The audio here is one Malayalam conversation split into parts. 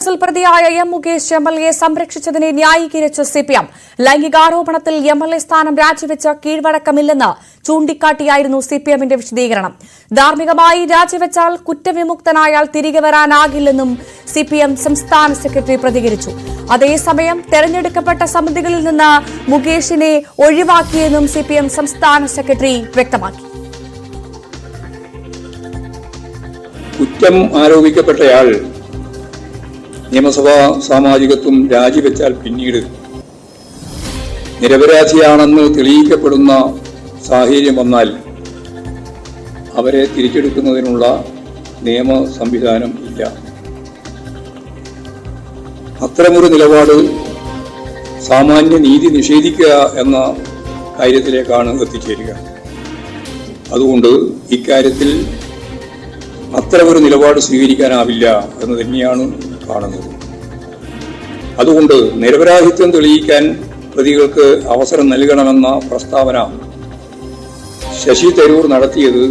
പ്രതിയായ എം മുകേഷ് എംഎൽഎയെ സംരക്ഷിച്ചതിനെ ന്യായീകരിച്ച സിപിഎം ലൈംഗികാരോപണത്തിൽ എംഎൽഎ സ്ഥാനം രാജിവെച്ച കീഴ്വഴക്കമില്ലെന്ന് ചൂണ്ടിക്കാട്ടിയായിരുന്നു സിപിഎമ്മിന്റെ വിശദീകരണം. ധാർമ്മികമായി രാജിവെച്ചാൽ കുറ്റവിമുക്തനായാൽ തിരികെ വരാനാകില്ലെന്നും സിപിഎം സംസ്ഥാന സെക്രട്ടറി പ്രതികരിച്ചു. അതേസമയം തെരഞ്ഞെടുക്കപ്പെട്ട സമിതികളിൽ നിന്ന് മുകേഷിനെ ഒഴിവാക്കിയെന്നും സിപിഎം സംസ്ഥാന സെക്രട്ടറി വ്യക്തമാക്കി. കുറ്റം ആരോപിക്കപ്പെട്ടയാൾ നിയമസഭാ സാമാജികത്വം രാജിവെച്ചാൽ പിന്നീട് നിരപരാധിയാണെന്ന് തെളിയിക്കപ്പെടുന്ന സാഹചര്യം വന്നാൽ അവരെ തിരിച്ചെടുക്കുന്നതിനുള്ള നിയമ സംവിധാനം ഇല്ല. അത്തരമൊരു നിലപാട് സാമാന്യ നീതി നിഷേധിക്കുക എന്ന കാര്യത്തിലേക്കാണ് എത്തിച്ചേരുക. അതുകൊണ്ട് ഇക്കാര്യത്തിൽ അത്തരമൊരു നിലപാട് സ്വീകരിക്കാനാവില്ല എന്ന് തന്നെയാണ് കാണുന്നത്. അതുകൊണ്ട് നിരപരാധിത്വം തെളിയിക്കാൻ പ്രതികൾക്ക് അവസരം നൽകണമെന്ന പ്രസ്താവന ശശി തരൂർ നടത്തിയത്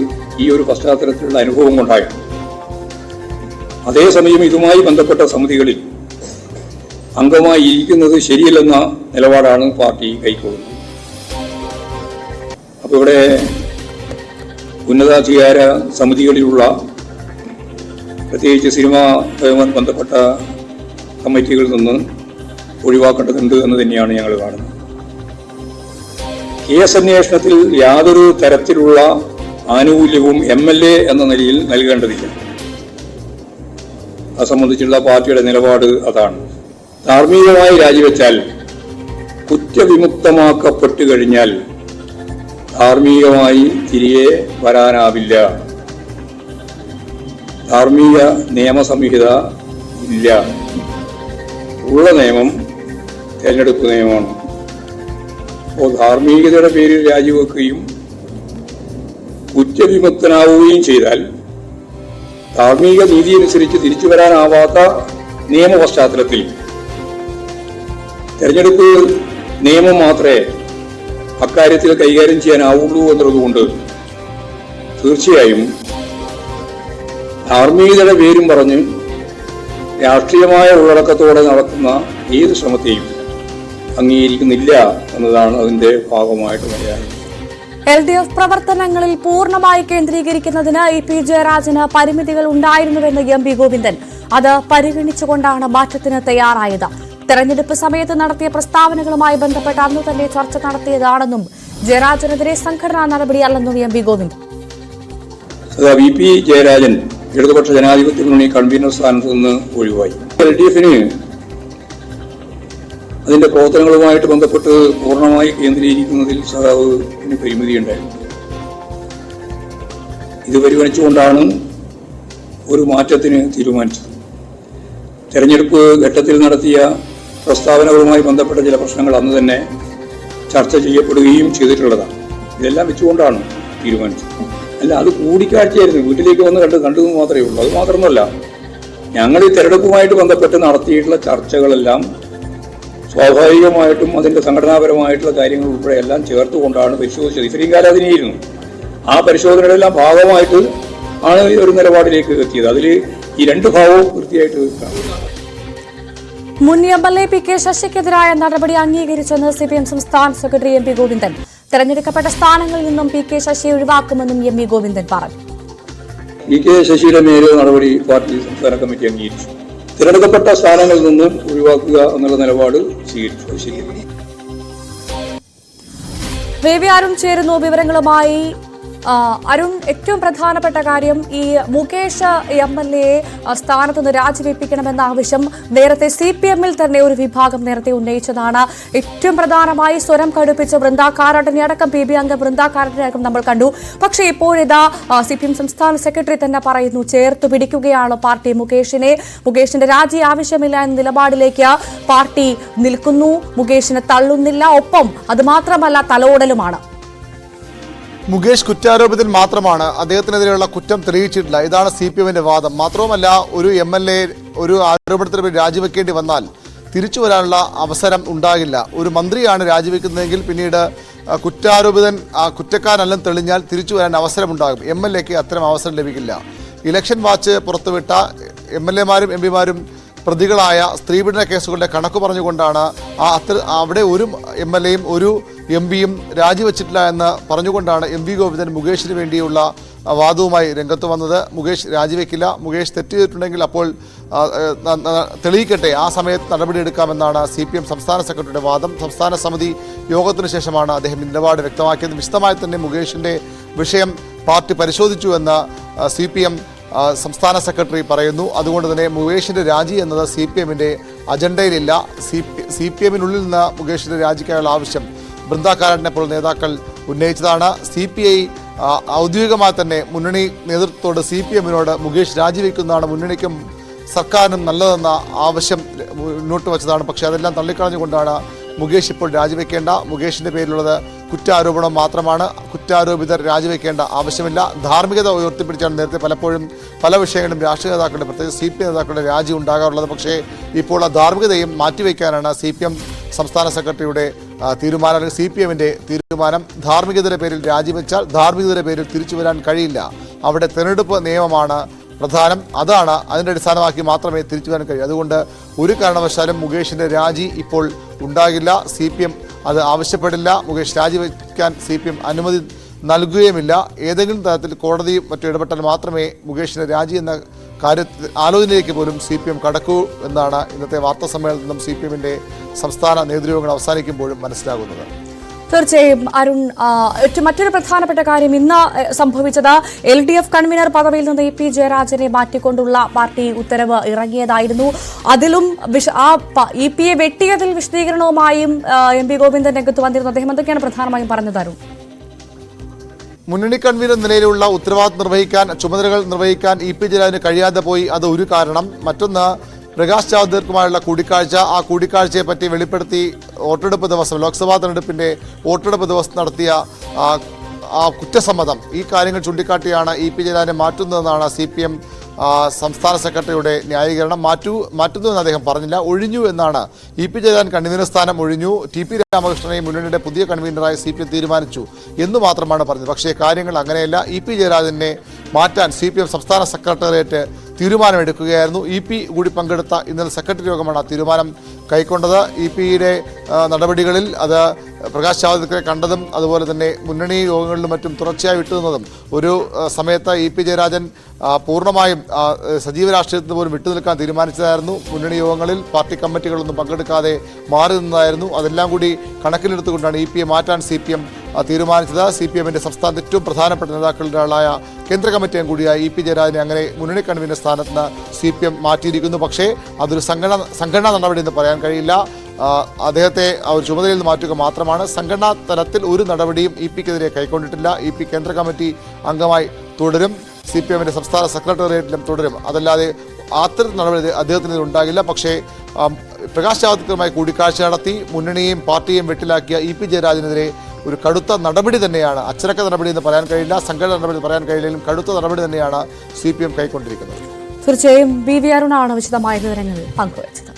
ഈ ഒരു പശ്ചാത്തലത്തിലുള്ള അനുഭവം കൊണ്ടായിരുന്നു. അതേസമയം ഇതുമായി ബന്ധപ്പെട്ട സമിതികളിൽ അംഗമായി ഇരിക്കുന്നത് ശരിയല്ലെന്ന നിലപാടാണ് പാർട്ടി കൈക്കൊള്ളുന്നത്. അപ്പോൾ ഇവിടെ ഉന്നതാധികാര സമിതികളിലുള്ള പ്രത്യേകിച്ച് സിനിമയുമായി ബന്ധപ്പെട്ട കമ്മിറ്റികളിൽ നിന്ന് ഒഴിവാക്കേണ്ടതുണ്ട് എന്ന് തന്നെയാണ് ഞങ്ങൾ കാണുന്നത്. കേസ് അന്വേഷണത്തിൽ യാതൊരു തരത്തിലുള്ള ആനുകൂല്യവും എംഎൽഎ എന്ന നിലയിൽ നൽകേണ്ടതില്ല. അത് സംബന്ധിച്ചുള്ള പാർട്ടിയുടെ നിലപാട് അതാണ്. ധാർമ്മികമായി രാജിവെച്ചാൽ കുറ്റവിമുക്തമാക്കപ്പെട്ടു കഴിഞ്ഞാൽ ധാർമ്മികമായി തിരികെ വരാനാവില്ല. ധാർമ്മിക നിയമസംഹിത ഇല്ല. ഉള്ള നിയമം തെരഞ്ഞെടുപ്പ് നിയമമാണ്. അപ്പോൾ ധാർമ്മികതയുടെ പേരിൽ രാജിവെക്കുകയും കുറ്റവിമുക്തനാവുകയും ചെയ്താൽ ധാർമ്മിക നീതി അനുസരിച്ച് തിരിച്ചു വരാനാവാത്ത നിയമ പശ്ചാത്തലത്തിൽ തെരഞ്ഞെടുപ്പ് നിയമം മാത്രമേ അക്കാര്യത്തിൽ കൈകാര്യം ചെയ്യാനാവുള്ളൂ എന്നുള്ളതുകൊണ്ട് തീർച്ചയായും ധാർമ്മികതയുടെ പേരും പറഞ്ഞ് രാഷ്ട്രീയമായ ഉള്ളടക്കത്തോടെ നടത്തുന്ന ഏത് ശ്രമത്തെയും അംഗീകരിക്കുന്നില്ല എന്നതാണ് അതിന്റെ ഭാഗമായിട്ട് പറയാനുള്ളത്. LDF പ്രവർത്തനങ്ങളിൽ പൂർണ്ണമായി കേന്ദ്രീകരിക്കുന്നതിന് ഇ.പി. ജയരാജന് പരിമിതികൾ ഉണ്ടായിരുന്നുവെന്ന് എം പി ഗോവിന്ദൻ. അത് പരിഗണിച്ചുകൊണ്ടാണ് മാറ്റത്തിന് തയ്യാറായത്. തെരഞ്ഞെടുപ്പ് സമയത്ത് നടത്തിയ പ്രസ്താവനകളുമായി ബന്ധപ്പെട്ട് അന്നു തന്നെ ചർച്ച നടത്തിയതാണെന്നും ജയരാജനെതിരെ സംഘടനാ നടപടിയല്ലെന്നും എം പി ഗോവിന്ദൻ. ഇ.പി. ജയരാജൻ ഇടതുപക്ഷ ജനാധിപത്യ മുന്നണി കൺവീനർ സ്ഥാനത്ത് നിന്ന് ഒഴിവായി. LDFന് അതിന്റെ പ്രവർത്തനങ്ങളുമായിട്ട് ബന്ധപ്പെട്ട് പൂർണ്ണമായി കേന്ദ്രീകരിക്കുന്നതിൽ സഖാവിന് പരിമിതിയുണ്ടായിരുന്നു. ഇത് പരിഗണിച്ചുകൊണ്ടാണ് ഒരു മാറ്റത്തിന് തീരുമാനിച്ചത്. തെരഞ്ഞെടുപ്പ് ഘട്ടത്തിൽ നടത്തിയ പ്രസ്താവനകളുമായി ബന്ധപ്പെട്ട ചില പ്രശ്നങ്ങൾ അന്ന് തന്നെ ചർച്ച ചെയ്യപ്പെടുകയും ചെയ്തിട്ടുള്ളതാണ്. ഇതെല്ലാം വെച്ചുകൊണ്ടാണ് തീരുമാനിച്ചത്. അല്ല, അത് കൂടിക്കാഴ്ചയായിരുന്നു. വീട്ടിലേക്ക് വന്ന് കണ്ടതെന്ന് മാത്രമേ ഉള്ളൂ. അത് മാത്രമല്ല, ഞങ്ങൾ ഈ തെരഞ്ഞെടുപ്പുമായിട്ട് ബന്ധപ്പെട്ട് നടത്തിയിട്ടുള്ള ചർച്ചകളെല്ലാം സ്വാഭാവികമായിട്ടും അതിന്റെ സംഘടനാപരമായിട്ടുള്ള കാര്യങ്ങൾ ഉൾപ്പെടെ എല്ലാം ചേർത്തുകൊണ്ടാണ് പരിശോധിച്ചത്. ഇത്രയും കാലം അതിനെയിരുന്നു. ആ പരിശോധനയുടെ എല്ലാം ഭാഗമായിട്ട് ആണ് ഒരു നിലപാടിലേക്ക് എത്തിയത്. അതിൽ ഈ രണ്ട് ഭാവവും കൃത്യമായിട്ട് മുൻ എംഎൽഎ പി കെ ശശിക്കെതിരായ നടപടി അംഗീകരിച്ചെന്ന് സിപിഎം സംസ്ഥാന സെക്രട്ടറി എം പി ഗോവിന്ദൻ. തെരഞ്ഞെടുക്കപ്പെട്ട സ്ഥാനങ്ങളിൽ നിന്നും പി കെ ശശിയെ ഒഴിവാക്കുമെന്നും എം പി ഗോവിന്ദൻ പറഞ്ഞു. പി കെ ശശിയുടെ മേലെ നടപടി പാർട്ടി സംസ്ഥാന കമ്മിറ്റി അംഗീകരിച്ചു. തിരഞ്ഞെടുക്കപ്പെട്ട സ്ഥാനങ്ങളിൽ നിന്നും ഒഴിവാക്കുക എന്നുള്ള നിലപാട് സ്വീകരിച്ചു. വേവി അരുൺ ചേരുന്നു വിവരങ്ങളുമായി. അരുൺ, ഏറ്റവും പ്രധാനപ്പെട്ട കാര്യം ഈ മുകേഷ് എംഎൽഎയെ സ്ഥാനത്ത് നിന്ന് രാജിവെപ്പിക്കണമെന്ന ആവശ്യം നേരത്തെ സിപിഎമ്മിൽ തന്നെ ഒരു വിഭാഗം നേരത്തെ ഉന്നയിച്ചതാണ്. ഏറ്റവും പ്രധാനമായി സ്വരം കടുപ്പിച്ച വൃന്ദാകാരാട്ടിനെ അടക്കം പി ബി അംഗം വൃന്ദാകാരാട്ടിനെ അടക്കം നമ്മൾ കണ്ടു. പക്ഷേ ഇപ്പോഴിതാ സിപിഎം സംസ്ഥാന സെക്രട്ടറി തന്നെ പറയുന്നു, ചേർത്ത് പിടിക്കുകയാണ് പാർട്ടി മുകേഷിന്റെ രാജി ആവശ്യമില്ല എന്ന നിലപാടിലേക്ക് പാർട്ടി നിൽക്കുന്നു. മുകേഷിനെ തള്ളുന്നില്ല, ഒപ്പം അത് മാത്രമല്ല തലോടലുമാണ്. മുകേഷ് കുറ്റാരോപിതൻ മാത്രമാണ്, അദ്ദേഹത്തിനെതിരെയുള്ള കുറ്റം തെളിയിച്ചിട്ടില്ല. ഇതാണ് CPMന്റെ വാദം. മാത്രവുമല്ല, ഒരു MLA ഒരു ആരോപണത്തിന് രാജിവെക്കേണ്ടി വന്നാൽ തിരിച്ചു വരാനുള്ള അവസരം ഉണ്ടാകില്ല. ഒരു മന്ത്രിയാണ് രാജിവെക്കുന്നതെങ്കിൽ പിന്നീട് കുറ്റാരോപിതൻ കുറ്റക്കാരനല്ലെന്ന് തെളിഞ്ഞാൽ തിരിച്ചു വരാൻ അവസരമുണ്ടാകും. MLAക്ക് അത്തരം അവസരം ലഭിക്കില്ല. ഇലക്ഷൻ വാച്ച് പുറത്തുവിട്ട MLAമാരും MP മാരും പ്രതികളായ സ്ത്രീപീഡന കേസുകളുടെ കണക്ക് പറഞ്ഞുകൊണ്ടാണ് അവിടെ ഒരു MLA-യും ഒരു MP-യും രാജിവെച്ചിട്ടില്ല എന്ന് പറഞ്ഞുകൊണ്ടാണ് MV ഗോവിന്ദൻ മുകേഷിന് വേണ്ടിയുള്ള വാദവുമായി രംഗത്ത് വന്നത്. മുകേഷ് രാജിവെക്കില്ല, മുകേഷ് തെറ്റ് ചെയ്തിട്ടുണ്ടെങ്കിൽ അപ്പോൾ തെളിയിക്കട്ടെ, ആ സമയത്ത് നടപടിയെടുക്കാമെന്നാണ് CPM സംസ്ഥാന സെക്രട്ടറിയുടെ വാദം. സംസ്ഥാന സമിതി യോഗത്തിന് ശേഷമാണ് അദ്ദേഹം നിലപാട് വ്യക്തമാക്കിയത്. വിശദമായി തന്നെ മുകേഷിൻ്റെ വിഷയം പാർട്ടി പരിശോധിച്ചു എന്ന് CPM സംസ്ഥാന സെക്രട്ടറി പറയുന്നു. അതുകൊണ്ട് തന്നെ മുകേഷിൻ്റെ രാജി എന്നത് CPM-ൻ്റെ അജണ്ടയിലില്ല. CPM-നുള്ളിൽ നിന്ന് മുകേഷിൻ്റെ രാജിക്കായുള്ള ആവശ്യം ബൃന്ദാകാരനെ പോലുള്ള നേതാക്കൾ ഉന്നയിച്ചതാണ്. CPI ഔദ്യോഗികമായി തന്നെ മുന്നണി നേതൃത്വത്തോട് CPM-നോട് മുകേഷ് രാജിവെക്കുന്നതാണ് മുന്നണിക്കും സർക്കാരിനും നല്ലതെന്ന ആവശ്യം മുന്നോട്ട് വച്ചതാണ്. പക്ഷേ അതെല്ലാം തള്ളിക്കളഞ്ഞുകൊണ്ടാണ് മുകേഷ് ഇപ്പോൾ രാജിവെക്കേണ്ട, മുകേഷിൻ്റെ പേരിലുള്ളത് കുറ്റാരോപണം മാത്രമാണ്, കുറ്റാരോപിതർ രാജിവെക്കേണ്ട ആവശ്യമില്ല, ധാർമ്മികത ഉയർത്തിപ്പിടിച്ചാണ് നേരത്തെ പലപ്പോഴും പല വിഷയങ്ങളിലും രാഷ്ട്രീയ നേതാക്കളുടെ പ്രത്യേകിച്ച് CPM നേതാക്കളുടെ രാജി ഉണ്ടാകാറുള്ളത്. പക്ഷേ ഇപ്പോൾ ആ ധാർമ്മികതയും മാറ്റിവെക്കാനാണ് CPM സംസ്ഥാന സെക്രട്ടറിയുടെ തീരുമാനം, അല്ലെങ്കിൽ CPM-ൻ്റെ തീരുമാനം. ധാർമ്മികതയുടെ പേരിൽ രാജിവെച്ചാൽ ധാർമ്മികതയുടെ പേരിൽ തിരിച്ചു വരാൻ കഴിയില്ല. അവിടെ തിരഞ്ഞെടുപ്പ് നിയമമാണ് പ്രധാനം, അതാണ് അതിൻ്റെ അടിസ്ഥാനമാക്കി മാത്രമേ തിരിച്ചു വരാൻ കഴിയൂ. അതുകൊണ്ട് ഒരു കാരണവശാലും മുകേഷിൻ്റെ രാജി ഇപ്പോൾ ഉണ്ടാകില്ല. CPM അത് ആവശ്യപ്പെടില്ല. മുകേഷ് രാജിവെക്കാൻ CPM അനുമതി നൽകുകയുമില്ല. ഏതെങ്കിലും തരത്തിൽ കോടതിയും മറ്റും ഇടപെട്ടാൽ മാത്രമേ മുകേഷിൻ്റെ രാജി എന്ന കാര്യത്തിൽ ആലോചനയിലേക്ക് പോലും CPM കടക്കൂ എന്നാണ് ഇന്നത്തെ വാർത്താ സമ്മേളനത്തിൽ നിന്നും CPM-ൻ്റെ സംസ്ഥാന നേതൃയോഗങ്ങൾ അവസാനിക്കുമ്പോഴും മനസ്സിലാകുന്നത്. തീർച്ചയായും അരുൺ, മറ്റൊരു പ്രധാനപ്പെട്ട കാര്യം ഇന്ന് സംഭവിച്ചത് LDF കൺവീനർ പദവിയിൽ നിന്ന് EP ജയരാജനെ മാറ്റിക്കൊണ്ടുള്ള പാർട്ടി ഉത്തരവ് ഇറങ്ങിയതായിരുന്നു. അതിലും EP-യെ വെട്ടിയതിൽ വിശദീകരണവുമായും MV ഗോവിന്ദൻ രംഗത്ത് വന്നിരുന്നു. അദ്ദേഹം എന്തൊക്കെയാണ് പ്രധാനമായും പറഞ്ഞത് അരുൺ? മുന്നണി കൺവീനർ നിലയിലുള്ള ഉത്തരവാദിത്വം നിർവഹിക്കാൻ, ചുമതലകൾ നിർവഹിക്കാൻ EP ജയരാജന് കഴിയാതെ പോയി, അത് ഒരു കാരണം. മറ്റൊന്ന് പ്രകാശ് ജാവ്ദേക്കറുമായുള്ള കൂടിക്കാഴ്ച, ആ കൂടിക്കാഴ്ചയെ പറ്റി വെളിപ്പെടുത്തി വോട്ടെടുപ്പ് ദിവസം, ലോക്സഭാ തെരഞ്ഞെടുപ്പിൻ്റെ വോട്ടെടുപ്പ് ദിവസം നടത്തിയ ആ കുറ്റസമ്മതം, ഈ കാര്യങ്ങൾ ചൂണ്ടിക്കാട്ടിയാണ് EP ജയരാജനെ മാറ്റുന്നതെന്നാണ് CPM സംസ്ഥാന സെക്രട്ടറിയുടെ ന്യായീകരണം. മാറ്റുന്നുവെന്ന് അദ്ദേഹം പറഞ്ഞില്ല, ഒഴിഞ്ഞു എന്നാണ്. EP ജയരാജൻ കൺവീനർ സ്ഥാനം ഒഴിഞ്ഞു, TP രാമകൃഷ്ണനെ മുന്നണിയുടെ പുതിയ കൺവീനറായി CPM തീരുമാനിച്ചു എന്ന് മാത്രമാണ് പറഞ്ഞത്. പക്ഷേ കാര്യങ്ങൾ അങ്ങനെയല്ല. EP ജയരാജനെ മാറ്റാൻ CPM സംസ്ഥാന സെക്രട്ടേറിയറ്റ് തീരുമാനമെടുക്കുകയായിരുന്നു. EP കൂടി പങ്കെടുത്ത ഇന്നലെ സെക്രട്ടറി യോഗമാണ് ആ തീരുമാനം കൈക്കൊണ്ടത്. EP-യുടെ നടപടികളിൽ അത് പ്രകാശ് ജാവ്ദേക്കറെ കണ്ടതും അതുപോലെ തന്നെ മുന്നണി യോഗങ്ങളിലും മറ്റും തുടർച്ചയായി വിട്ടുനിന്നതും ഒരു സമയത്ത് EP ജയരാജൻ പൂർണ്ണമായും സജീവ രാഷ്ട്രീയത്തിന് പോലും വിട്ടുനിൽക്കാൻ തീരുമാനിച്ചതായിരുന്നു. മുന്നണി യോഗങ്ങളിൽ പാർട്ടി കമ്മിറ്റികളൊന്നും പങ്കെടുക്കാതെ മാറി നിന്നതായിരുന്നു. അതെല്ലാം കൂടി കണക്കിലെടുത്തുകൊണ്ടാണ് EP-യെ മാറ്റാൻ CPM തീരുമാനിച്ചത്. CPM-ന്റെ സംസ്ഥാനത്ത് ഏറ്റവും പ്രധാനപ്പെട്ട നേതാക്കളുടെ ആളായ കേന്ദ്ര കമ്മിറ്റി അംഗം കൂടിയായ EP ജയരാജനെ അങ്ങനെ മുന്നണി കൺവീനർ സ്ഥാനത്ത് നിന്ന് CPM മാറ്റിയിരിക്കുന്നു. പക്ഷേ അതൊരു സംഘടനാ നടപടി എന്ന് പറയാൻ കഴിയില്ല. അദ്ദേഹത്തെ ഒരു ചുമതലയിൽ നിന്ന് മാറ്റുക മാത്രമാണ്. സംഘടനാ തലത്തിൽ ഒരു നടപടിയും EP-ക്കെതിരെ കൈക്കൊണ്ടിട്ടില്ല. EP കേന്ദ്ര കമ്മിറ്റി അംഗമായി തുടരും, CPM-ന്റെ സംസ്ഥാന സെക്രട്ടേറിയറ്റിലും തുടരും. അതല്ലാതെ അത്തരം നടപടി അദ്ദേഹത്തിന് ഉണ്ടാകില്ല. പക്ഷേ പ്രകാശ് ജാവ്ദേക്കറുമായി കൂടിക്കാഴ്ച നടത്തി മുന്നണിയെയും പാർട്ടിയെയും വെട്ടിലാക്കിയ EP ജയരാജനെതിരെ ഒരു കടുത്ത നടപടി തന്നെയാണ്, അച്ചടക്ക നടപടി എന്ന് പറയാൻ കഴിയില്ല, സംഘടന നടപടി പറയാൻ കഴിയില്ലെങ്കിലും കടുത്ത നടപടി തന്നെയാണ് CPM കൈക്കൊണ്ടിരിക്കുന്നത്. തീർച്ചയായും BV അരുണാണ് വിശദമായ വിവരങ്ങൾ പങ്കുവച്ചത്.